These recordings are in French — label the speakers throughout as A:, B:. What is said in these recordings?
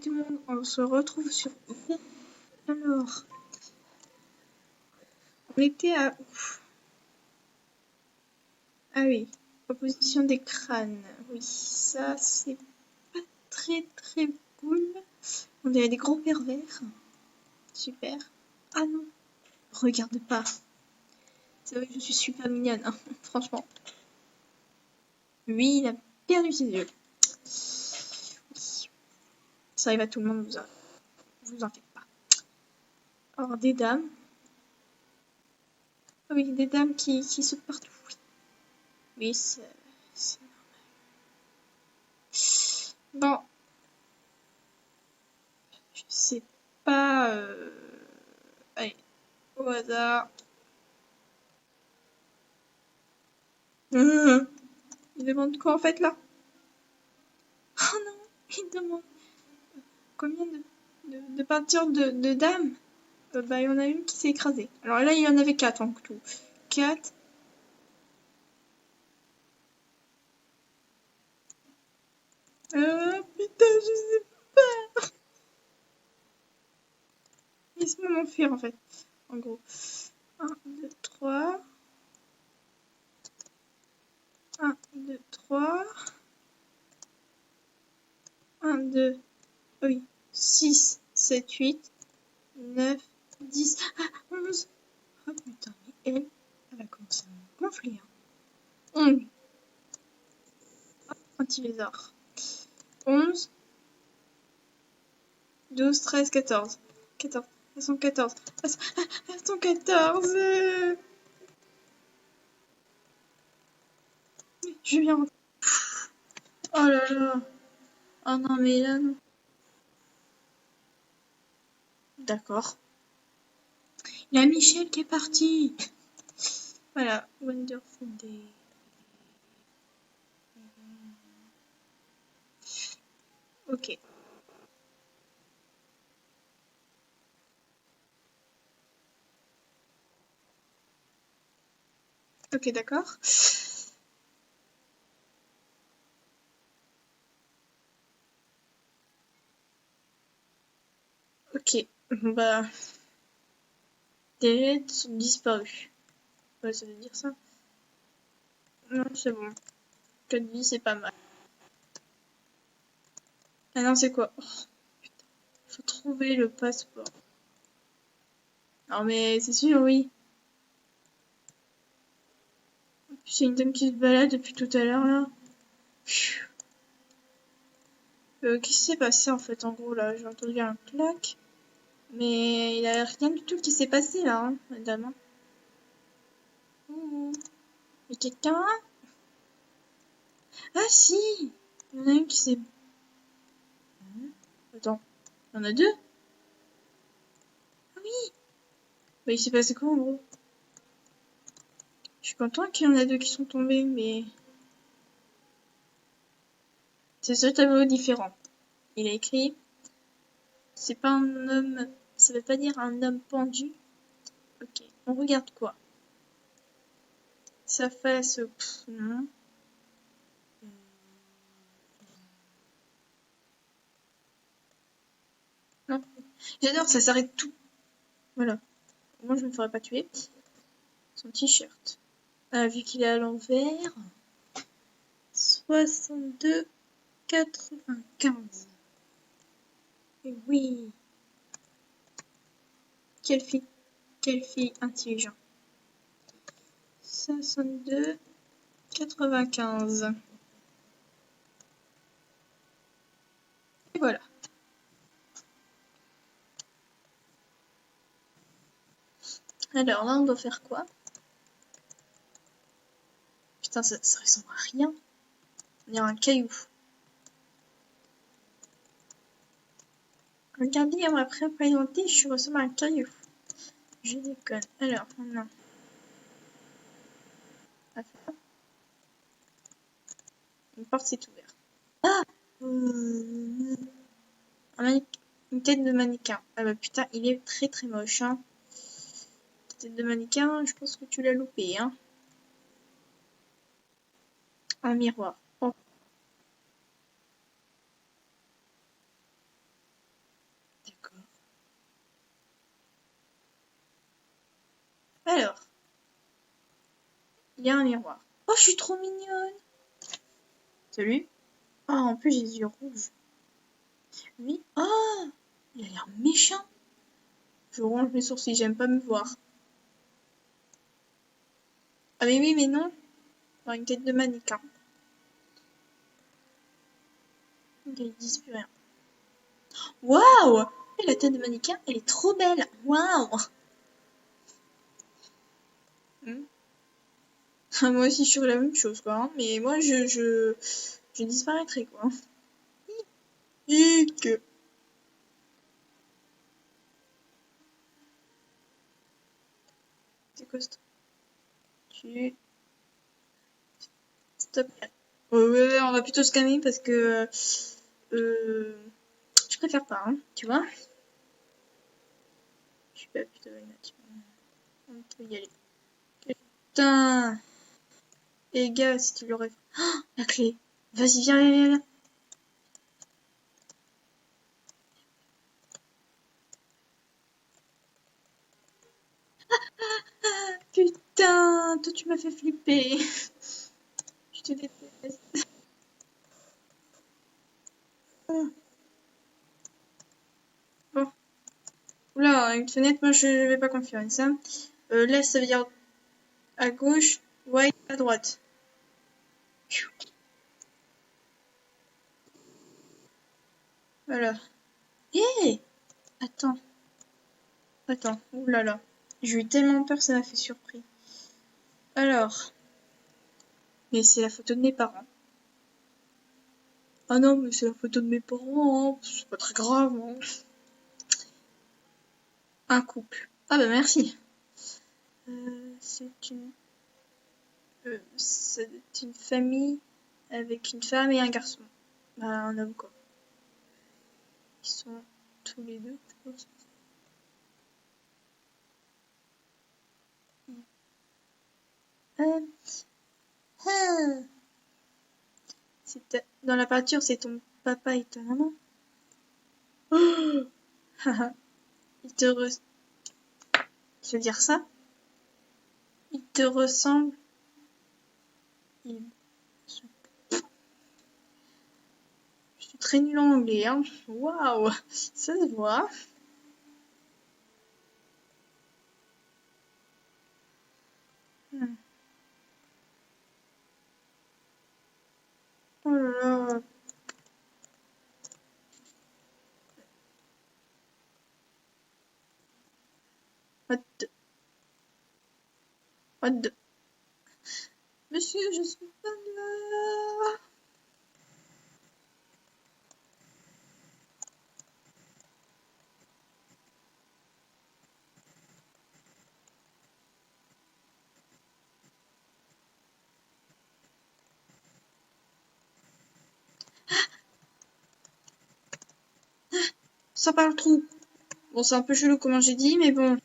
A: Tout le monde, on se retrouve sur... Alors, on était à... Ah oui, opposition des crânes. Oui, ça c'est pas très cool. On dirait des gros pervers. Super. Ah non, regarde pas. C'est vrai que je suis super mignonne, hein, franchement. Lui, il a perdu ses yeux. Oui. Ça arrive à tout le monde, vous en faites pas. Alors, des dames. Ah oui, des dames qui sautent partout. Oui, oui c'est normal. Bon. Je sais pas... Allez, au hasard. Il demande quoi en fait là? Oh non, il demande combien de peintures de dames? Bah, il y en a une qui s'est écrasée. Alors là, il y en avait 4 en tout. 4. Putain, je sais pas. Laisse-moi m'enfuir en fait. En gros. 1, 2, 3. 1, 2, 3. 1, 2, oui. 6, 7, 8, 9, 10. Ah, 11. Oh putain, mais elle a commencé à me gonfler. 11. Un petit lézard. 11. 12, 13, 14. 14. Elles sont 14. Elles sont 14. Je viens. Oh là là. Oh non, mais là, non. D'accord. Il y a Michel qui est parti. Voilà. Wonderful Day. Ok. Ok, d'accord. Ok. Bah. Tes lettres sont disparues. Ouais, ça veut dire ça. Non, c'est bon. 4 vies, c'est pas mal. Ah non, c'est quoi? Oh, putain. Faut trouver le passeport. Non, mais c'est sûr, oui. C'est une dame qui se balade depuis tout à l'heure, là. Qu'est-ce qui s'est passé, en fait, en gros, là? J'ai entendu un clac. Mais il a rien du tout qui s'est passé, là, hein, madame. Ouh. Et quelqu'un? Ah, si! Il y en a une qui s'est... Attends. Il y en a deux? Ah oui! Bah, il s'est passé quoi, en gros? Je suis content qu'il y en a deux qui sont tombés, mais... C'est ce tableau différent. Il a écrit... C'est pas un homme... Ça veut pas dire un homme pendu. Ok. On regarde quoi? Sa face... Pff, non. Non. J'adore, ça s'arrête tout. Voilà. Moi, je me ferais pas tuer. Son t-shirt. Vu qu'il est à l'envers... 62, 95. Et oui. Quelle fille intelligente. 62, 95. Et voilà. Alors là, on doit faire quoi? Putain, ça ressemble à rien. On dirait un caillou. Regardez, on m'a présenté, je ressemble à un caillou. Je déconne. Alors, non. Une porte s'est ouverte. Ah une tête de mannequin. Ah bah putain, il est très moche. Hein. Tête de mannequin, je pense que tu l'as loupé. Hein. Un miroir. Oh. Alors, il y a un miroir. Oh, je suis trop mignonne. Salut. Oh, en plus, j'ai les yeux rouges. Lui, oh, il a l'air méchant. Je ronge mes sourcils, j'aime pas me voir. Ah mais oui, mais non. Dans une tête de mannequin. Ils disent plus rien. Waouh! La tête de mannequin, elle est trop belle. Waouh! Moi aussi, je suis la même chose, quoi. Hein. Mais moi, je disparaîtrai, quoi. Hic. C'est quoi ça? Tu... Stop. Ouais, on va plutôt se calmer parce que... je préfère pas, hein, tu vois. Je suis pas plutôt honnête. On peut y aller. Putain! Les gars, si tu l'aurais... Oh, la clé! Vas-y, viens, viens, viens. Ah, putain! Toi, tu m'as fait flipper. Je te déteste. Bon. Oula, une fenêtre, moi, je vais pas confirmer ça. Left, ça veut dire à gauche. Right, à droite. Voilà. Hé! Attends. Attends. Oulala. J'ai eu tellement peur, ça m'a fait surpris. Alors. Mais c'est la photo de mes parents. Ah non, mais c'est la photo de mes parents, hein. C'est pas très grave, hein. Un couple. Ah bah merci. C'est une famille avec une femme et un garçon. Bah, un homme, quoi. Ils sont tous les deux, je pense. Dans la peinture, c'est ton papa et ta maman. Oh. Il te re... Je veux dire ça. Il te ressemble. Je suis très nulle en anglais, hein. Waouh, ça se voit. Oh là là. What the... What the... Monsieur, je suis pas là. Ça par le trou. Bon, c'est un peu chelou comme j'ai dit, mais bon,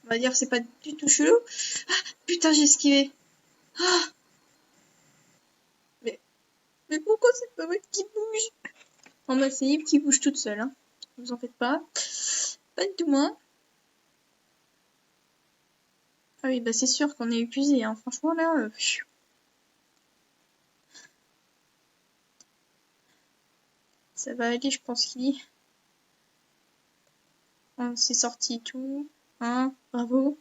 A: on va dire que c'est pas du tout chelou. Ah, putain, j'ai esquivé. Ah, mais pourquoi c'est pas moi qui bouge? En bas, c'est Yves qui bouge toute seule, hein. Vous en faites pas. Pas du tout moi. Ah oui, bah c'est sûr qu'on est épuisé, hein. Franchement, là... ça va aller, je pense qu'il... On s'est sorti tout. Hein, bravo.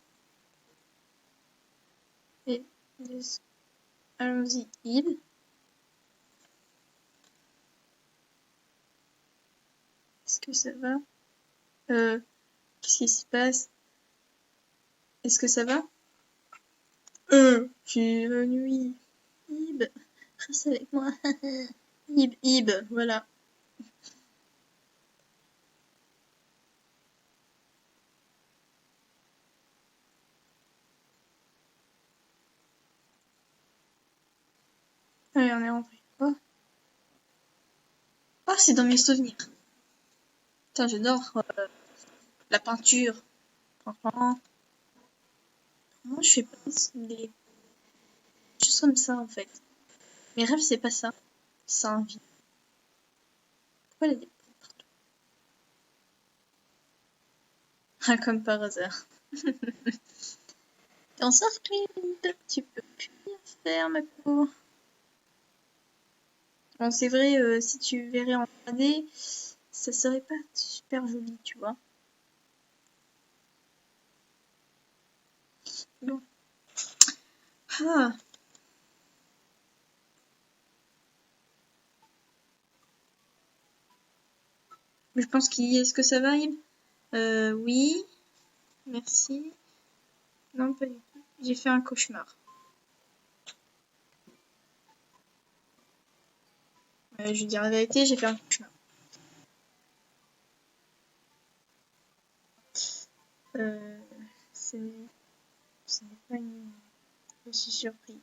A: Et allons-y, Yves. Est-ce que ça va? Qu'est-ce qui se passe? Est-ce que ça va? J'ai la nuit. Ib, reste avec moi. Ib, voilà. Allez, on est rentré. Quoi? Ah, c'est dans mes souvenirs. Putain, j'adore la peinture. Franchement, moi, je fais pas des choses comme ça, en fait. Mes rêves, c'est pas ça. C'est un vie. Pourquoi il y a des points partout? Ah, comme par hasard. T'es encerclée, tu peux plus rien faire, ma pauvre. Bon, c'est vrai, si tu verrais en 3D, ça serait pas super joli, tu vois. Bon. Ah. Mais je pense qu'il est-ce que ça va, Yves? Oui. Merci. Non, pas du tout. J'ai fait un cauchemar. Je vais dire la vérité, j'ai fait un cauchemar. Ce n'est pas une... Je suis surpris.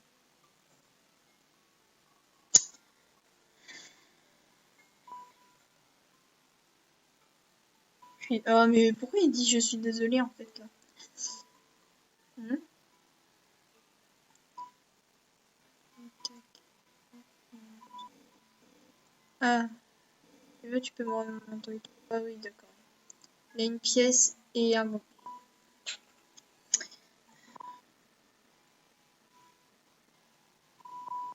A: Ah, mais pourquoi il dit je suis désolée en fait là? Ah, tu peux me rendre mon truc. Ah oui, d'accord. Il y a une pièce et un bon.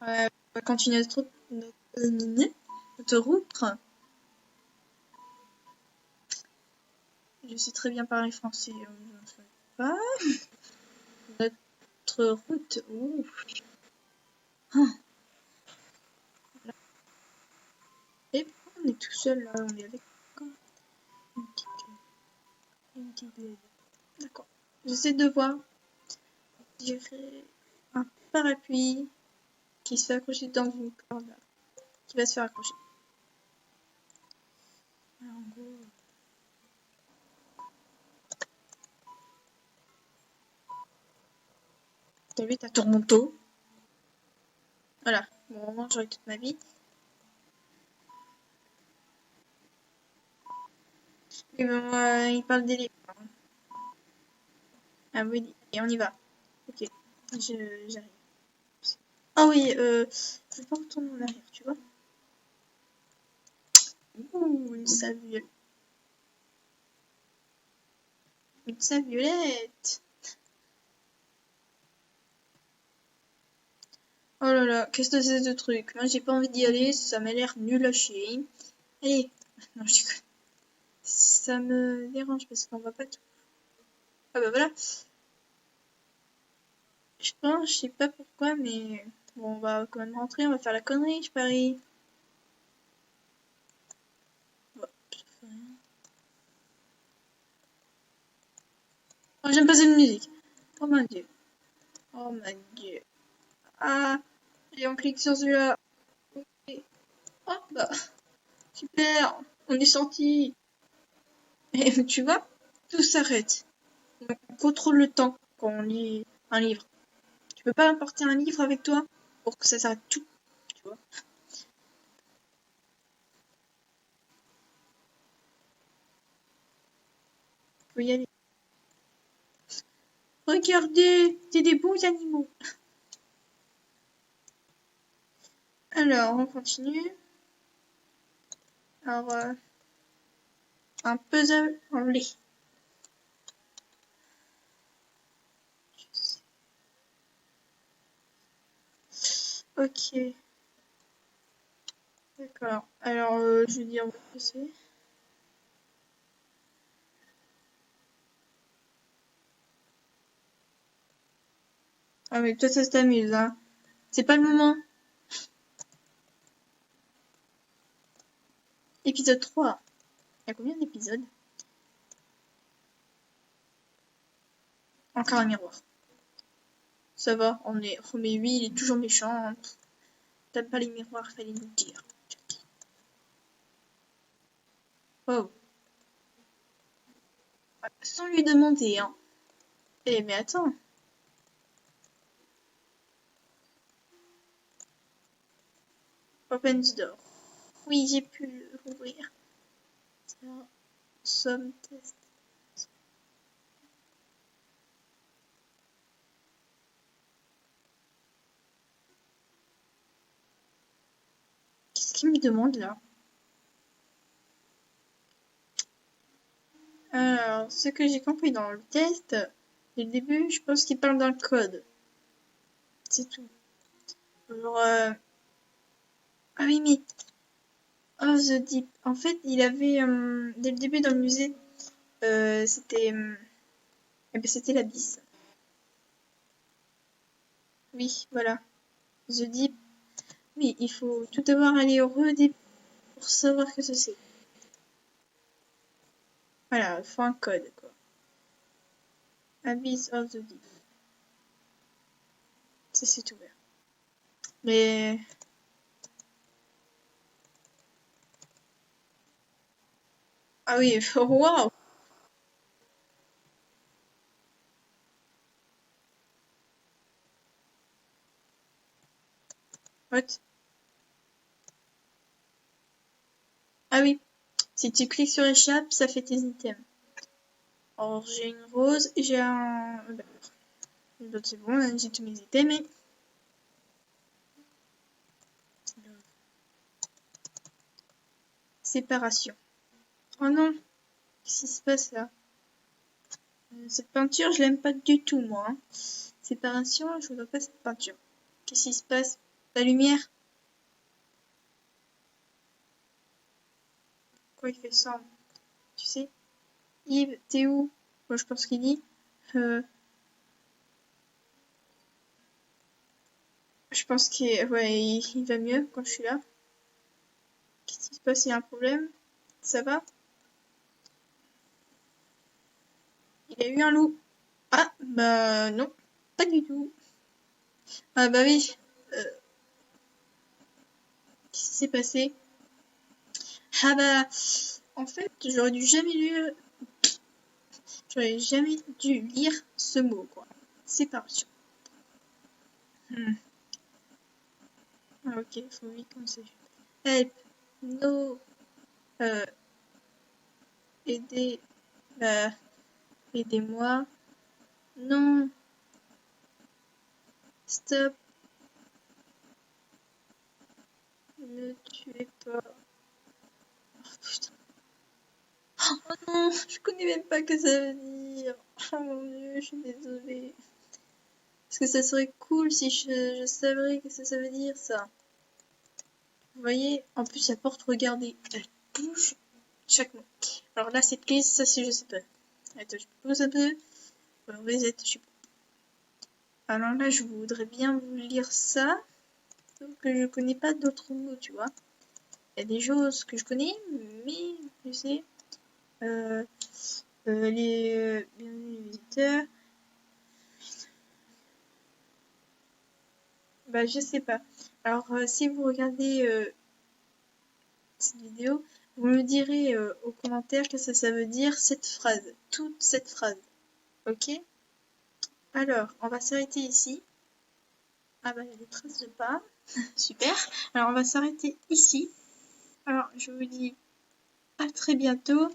A: On va continuer notre route. Je sais très bien parler français. Je ne sais pas. Notre route. Ouh. Ah. Et pourquoi on est tout seul là? On est avec une petite D'accord. J'essaie de voir. J'ai un parapluie qui se fait accrocher dans une corde là. Qui va se faire accrocher. Alors, en gros. T'as vu, t'as Toronto. Voilà. Bon, au moins j'aurai toute ma vie. Et ben, il parle des livres. Ah oui, et on y va. Ok, j'arrive. Ah oui, je vais pas retourner en arrière, tu vois. Ouh, une saviole. Une saviolette. Oh là là, qu'est-ce que c'est ce truc? Moi, j'ai pas envie d'y aller, ça m'a l'air nul à chier. Allez, non, je déconne. Ça me dérange parce qu'on voit pas tout. Ah bah voilà. Je pense, je sais pas pourquoi, mais bon, on va quand même rentrer, on va faire la connerie, je parie. Ouais, ça fait rien. Oh, j'aime pas cette musique. Oh mon dieu. Oh mon dieu. Ah, et on clique sur celui-là. Ok. Oh bah, super, on est sorti. Et tu vois, tout s'arrête. On contrôle le temps quand on lit un livre. Tu peux pas importer un livre avec toi pour que ça s'arrête tout, tu vois. Faut y aller. Regardez, c'est des beaux animaux. Alors, on continue. Alors, un puzzle en lait. Ok. D'accord. Alors, je vais dire ce que c'est. Ah mais toi ça t'amuse, hein. C'est pas le moment. Épisode 3. Il y a combien d'épisodes? Encore un miroir. Ça va, on est... Oh mais oui, il est toujours méchant. T'aimes pas les miroirs, fallait nous le dire. Oh. Sans lui demander, hein. Eh mais attends. Open the door. Oui, j'ai pu l'ouvrir. Somme test. Qu'est-ce qu'il me demande là? Alors, ce que j'ai compris dans le test, Dès le début, je pense qu'il parle d'un code. C'est tout. Genre, ah oui, mais... Oh, The Deep. En fait, il avait... dès le début dans le musée, c'était... eh ben, c'était l'abysse. Oui, voilà. The Deep. Oui, il faut tout d'abord aller au redébut pour savoir que c'est. Voilà, il faut un code, quoi. Abyss of the Deep. Ça, c'est ouvert. Mais... Ah oui, waouh! What? Ah oui, si tu cliques sur échappe, ça fait tes items. Alors, j'ai une rose et j'ai un... L'autre, c'est bon, j'ai tous mes items, mais... Séparation. Oh non, qu'est-ce qui se passe là? Cette peinture, je l'aime pas du tout, moi. Hein. Séparation, je voudrais pas cette peinture. Qu'est-ce qui se passe? La lumière? Quoi, il fait ça? Tu sais? Yves, t'es où? Moi, je pense qu'il dit. Je pense qu'il ouais, il va mieux quand je suis là. Qu'est-ce qui se passe? Il y a un problème? Ça va? Il a eu un loup. Ah, bah non, pas du tout. Ah bah oui. Qu'est-ce qui s'est passé? Ah bah, en fait, j'aurais jamais dû lire ce mot, quoi. Séparation. Hmm. Ah, ok, faut vite qu'on sait. Help, no, euh, aidez, aidez-moi. Non, stop, ne tuez pas. Oh, putain. Oh non, je connais même pas que ça veut dire. Oh mon dieu, je suis désolée. Parce que ça serait cool si je savais que ça veut dire ça. Vous voyez, en plus la porte, regardez, elle bouge chaque mot. Alors là, cette clé, ça c'est je sais pas. Attends, je pose un peu. Reset, je sais pas. Alors là, je voudrais bien vous lire ça. Sauf que je connais pas d'autres mots, tu vois. Il y a des choses que je connais, mais je sais. Bienvenue les visiteurs. Bah, je sais pas. Alors, si vous regardez cette vidéo, vous me direz aux commentaires que ça veut dire cette phrase, toute cette phrase. Ok? Alors, on va s'arrêter ici. Ah bah, il y a des traces de pas. Super. Alors, on va s'arrêter ici. Alors, je vous dis à très bientôt.